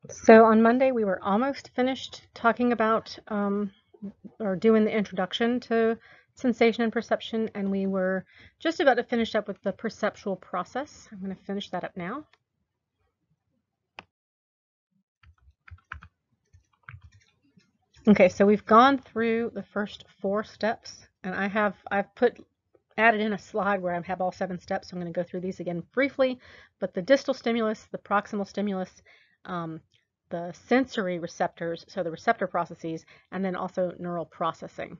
So on Monday, we were almost finished talking about or doing the introduction to sensation and perception, and we were just about to finish up with the perceptual process. I'm going to finish that up now. Okay, so we've gone through the first 4 steps, and I've added in a slide where I have all 7 steps, so I'm going to go through these again briefly. But the distal stimulus, the proximal stimulus, the sensory receptors, so the receptor processes, and then also neural processing.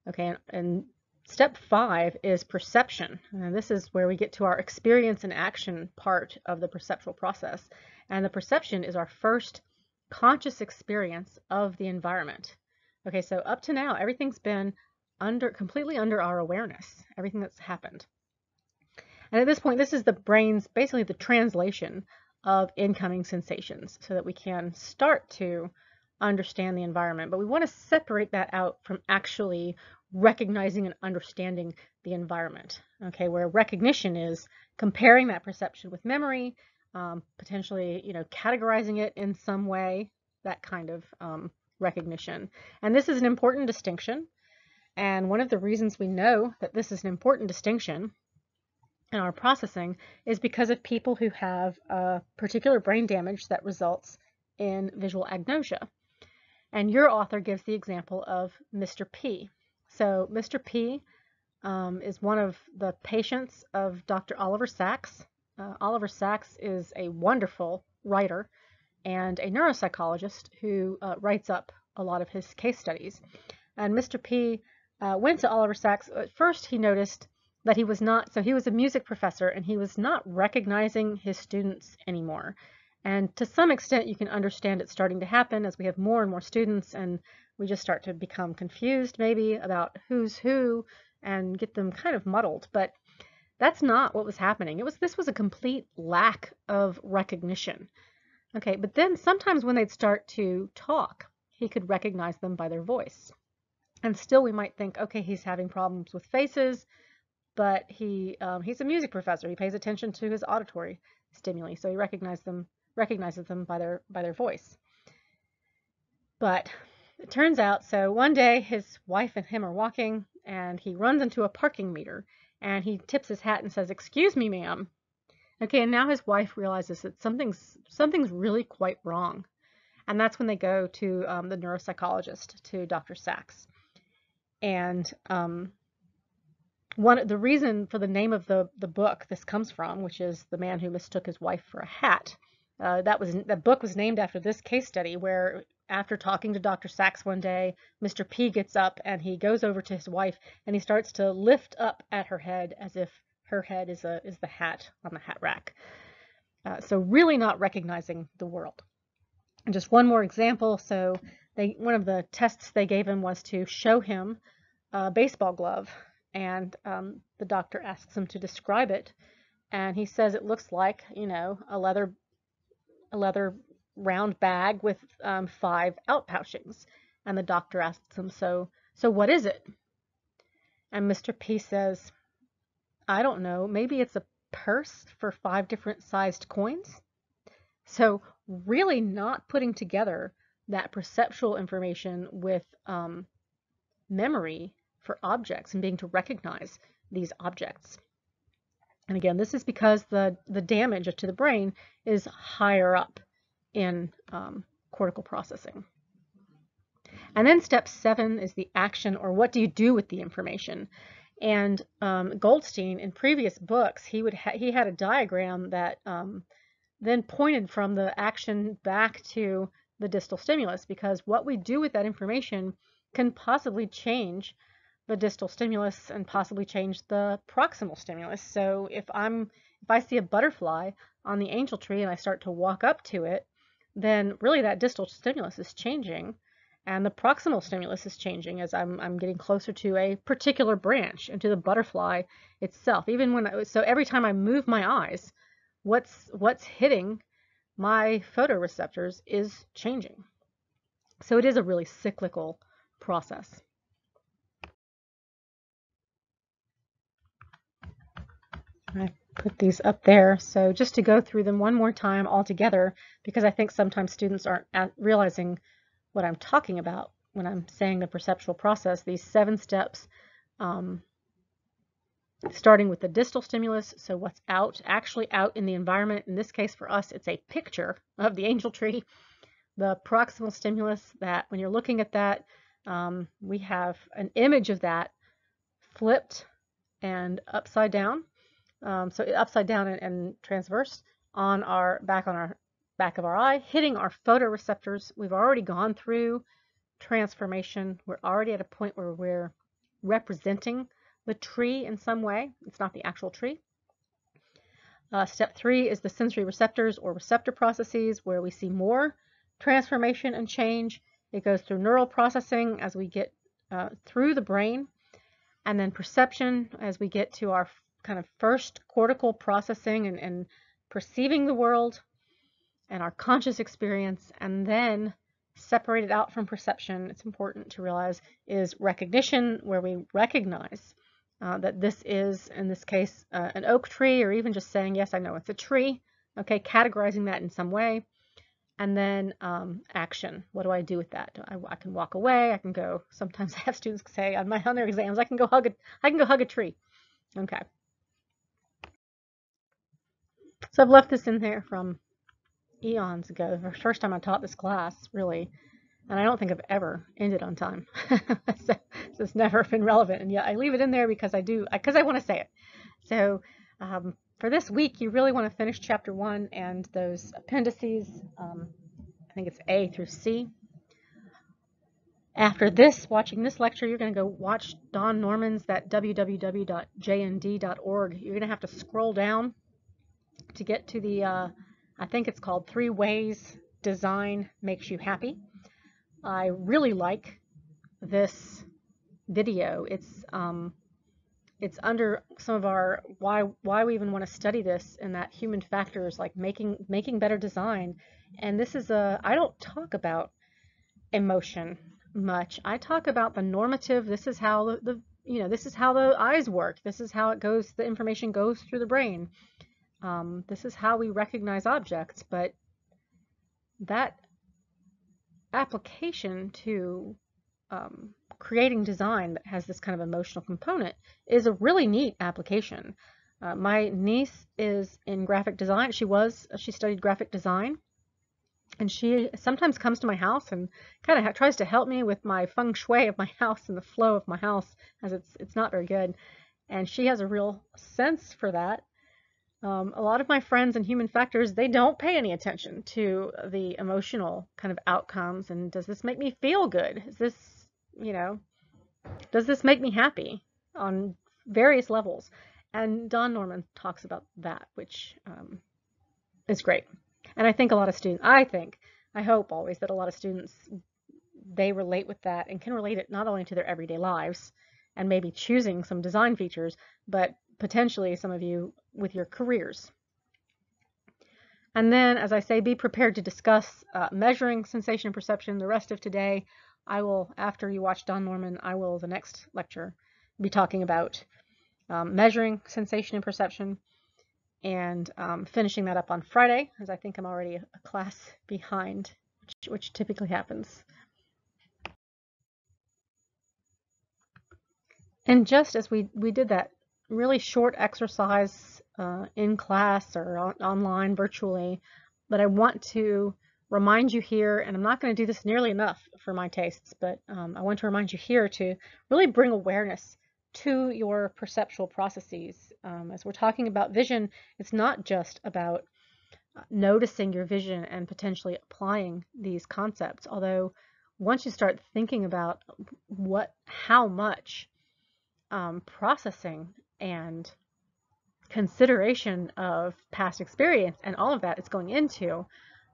Okay, and step 5 is perception, and this is where we get to our experience and action part of the perceptual process. And the perception is our first conscious experience of the environment. Okay, so up to now, everything's been completely under our awareness, everything that's happened. And at this point, this is the brain's, basically the translation of incoming sensations so that we can start to understand the environment. But we want to separate that out from actually recognizing and understanding the environment. Okay, where recognition is comparing that perception with memory, potentially, categorizing it in some way, that kind of recognition. And this is an important distinction. And one of the reasons we know that this is an important distinction in our processing is because of people who have a particular brain damage that results in visual agnosia. And your author gives the example of Mr. P. So Mr. P is one of the patients of Dr. Oliver Sacks. Oliver Sacks is a wonderful writer and a neuropsychologist who writes up a lot of his case studies. And Mr. P went to Oliver Sacks. At first, he noticed that he was not, so he was a music professor, and he was not recognizing his students anymore. And to some extent, you can understand it starting to happen as we have more and more students, and we just start to become confused maybe about who's who and get them kind of muddled. But that's not what was happening. This was a complete lack of recognition. Okay, but then sometimes when they'd start to talk, he could recognize them by their voice. And still we might think, okay, he's having problems with faces, but he's a music professor. He pays attention to his auditory stimuli, so he recognizes them by their voice. But it turns out, so one day his wife and him are walking, and he runs into a parking meter, and he tips his hat and says, "Excuse me, ma'am." Okay, and now his wife realizes that something's really quite wrong, and that's when they go to the neuropsychologist, to Dr. Sacks. And the reason for the name of the book this comes from, which is The Man Who Mistook His Wife for a Hat, that book was named after this case study, where after talking to Dr. Sacks one day, Mr. P gets up and he goes over to his wife and he starts to lift up at her head as if her head is the hat on the hat rack. So really not recognizing the world. And just one more example. So one of the tests they gave him was to show him a baseball glove. And the doctor asks him to describe it, and he says it looks like, a leather round bag with 5 outpouchings. And the doctor asks him, so what is it? And Mr. P says, "I don't know, maybe it's a purse for 5 different sized coins." So really not putting together that perceptual information with memory for objects and being to recognize these objects. And again, this is because the damage to the brain is higher up in cortical processing. And then step 7 is the action, or what do you do with the information? And Goldstein, in previous books, he had a diagram that then pointed from the action back to the distal stimulus, because what we do with that information can possibly change the distal stimulus and possibly change the proximal stimulus. So if I see a butterfly on the angel tree and I start to walk up to it, then really that distal stimulus is changing, and the proximal stimulus is changing as I'm getting closer to a particular branch and to the butterfly itself. So every time I move my eyes, what's hitting my photoreceptors is changing. So it is a really cyclical process. I put these up there. So just to go through them one more time all together, because I think sometimes students aren't realizing what I'm talking about when I'm saying the perceptual process, these 7 steps, starting with the distal stimulus, so what's actually out in the environment. In this case for us, it's a picture of the angel tree. The proximal stimulus, that when you're looking at that, we have an image of that flipped and upside down. So upside down and transverse on our back of our eye, hitting our photoreceptors. We've already gone through transformation. We're already at a point where we're representing the tree in some way. It's not the actual tree. Step 3 is the sensory receptors or receptor processes, where we see more transformation and change. It goes through neural processing as we get through the brain, and then perception as we get to our kind of first cortical processing and perceiving the world and our conscious experience. And then separated out from perception, it's important to realize, is recognition, where we recognize that this is, in this case, an oak tree, or even just saying, yes, I know it's a tree, okay, categorizing that in some way. And then action. What do I do with that? I can walk away. I can go. Sometimes I have students say on their exams, I can go hug a tree. Okay. So I've left this in there from eons ago. The first time I taught this class, really, and I don't think I've ever ended on time. So it's never been relevant, and yet I leave it in there because I want to say it. So for this week, you really want to finish chapter 1 and those appendices. I think it's A through C. After this, watching this lecture, you're going to go watch Don Norman's that www.jnd.org. You're going to have to scroll down to get to the, I think it's called 3 Ways Design Makes You Happy. I really like this video. It's under some of our why we even want to study this, and that human factors like making better design. And this is I don't talk about emotion much. I talk about the normative. This is how this is how the eyes work. This is how it goes. The information goes through the brain. This is how we recognize objects. But that application to creating design that has this kind of emotional component is a really neat application. My niece is in graphic design. She studied graphic design. And she sometimes comes to my house and kind of tries to help me with my feng shui of my house and the flow of my house, as it's not very good. And she has a real sense for that. A lot of my friends in human factors, they don't pay any attention to the emotional kind of outcomes. And does this make me feel good? Is this, does this make me happy on various levels? And Don Norman talks about that, which is great. And I think a lot of students, I hope always that a lot of students, they relate with that and can relate it not only to their everyday lives and maybe choosing some design features, but potentially some of you with your careers. And then, as I say, be prepared to discuss measuring sensation and perception the rest of today. I will, after you watch Don Norman, I will, the next lecture, be talking about measuring sensation and perception, and finishing that up on Friday, as I think I'm already a class behind, which typically happens. And just as we did that really short exercise in class or online virtually, but I want to remind you here, and I'm not going to do this nearly enough for my tastes, but I want to remind you here to really bring awareness to your perceptual processes. As we're talking about vision, it's not just about noticing your vision and potentially applying these concepts. Although once you start thinking about how much processing and consideration of past experience and all of that is going into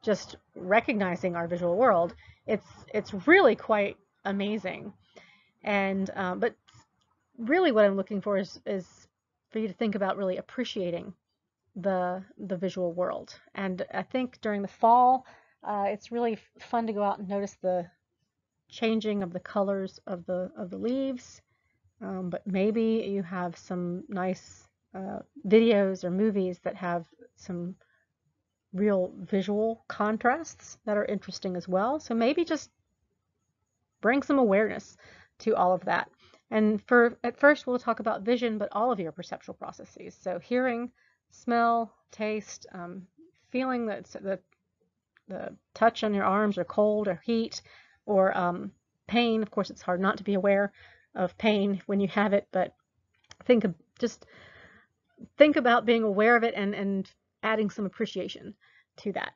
just recognizing our visual world, it's really quite amazing. And but really what I'm looking for is for you to think about really appreciating the visual world. And I think during the fall, it's really fun to go out and notice the changing of the colors of the leaves. But maybe you have some nice videos or movies that have some real visual contrasts that are interesting as well. So maybe just bring some awareness to all of that. And at first we'll talk about vision, but all of your perceptual processes. So hearing, smell, taste, feeling that the touch on your arms or cold or heat or pain. Of course, it's hard not to be aware of pain when you have it, but just think about being aware of it and adding some appreciation to that.